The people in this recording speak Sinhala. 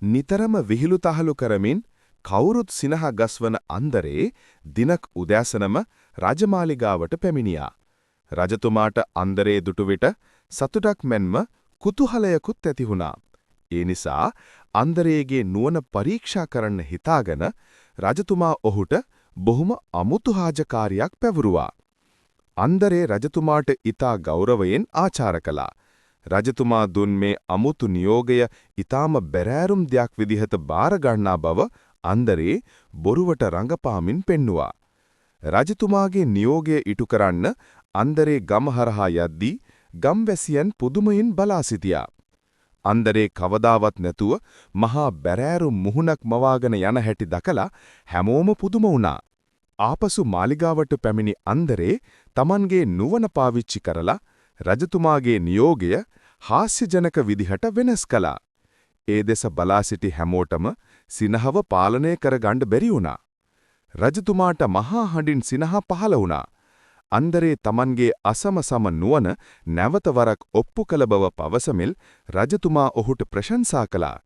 නිතරම විහිළු තහළු කරමින් කවුරුත් සිනහ ගස්වන අන්දරේ දිනක් උදෑසනම රජමාලිගාවට පැමිණියා. රජතුමාට අන්දරේ දුටු විට සතුටක් මෙන්ම කුතුහලයකුත් ඇති වුණා. ඒ නිසා අන්දරේගේ නුවණ පරීක්ෂා කරන්න හිතාගෙන රජතුමා ඔහුට බොහොම අමුතු රාජකාරියක් පැවරුවා. අන්දරේ රජතුමාට ඊතා ගෞරවයෙන් ආචාර කළා. රජතුමා දුන් මේ අමුතු නියෝගය ඊටාම බැරෑරුම් දෙයක් විදිහට බාර ගන්නා බව අන්දරේ බොරුවට රඟපාමින් පෙන්නුවා. රජතුමාගේ නියෝගය ඉටු කරන්න අන්දරේ ගම හරහා යද්දී ගම්වැසියන් පුදුමයෙන් බලා සිටියා. අන්දරේ කවදාවත් නැතුව මහා බැරෑරුම් මුහුණක් මවාගෙන යන හැටි දැකලා හැමෝම පුදුම වුණා. ආපසු මාලිගාවට පැමිණි අන්දරේ Tamanගේ නුවණ පාවිච්චි කරලා රජතුමාගේ නියෝගය හාස්‍යජනක විදිහට වෙනස් කළා. ඒ දෙස බලා සිටි හැමෝටම සිනහව පාලනය කරගන්න බැරි වුණා. රජතුමාට මහා හඬින් සිනහ පහළ වුණා. අන්දරේ Tamanගේ අසමසම නුවණ නැවත වරක් ඔප්පු කළ බව පවසමින් රජතුමා ඔහුට ප්‍රශංසා කළා.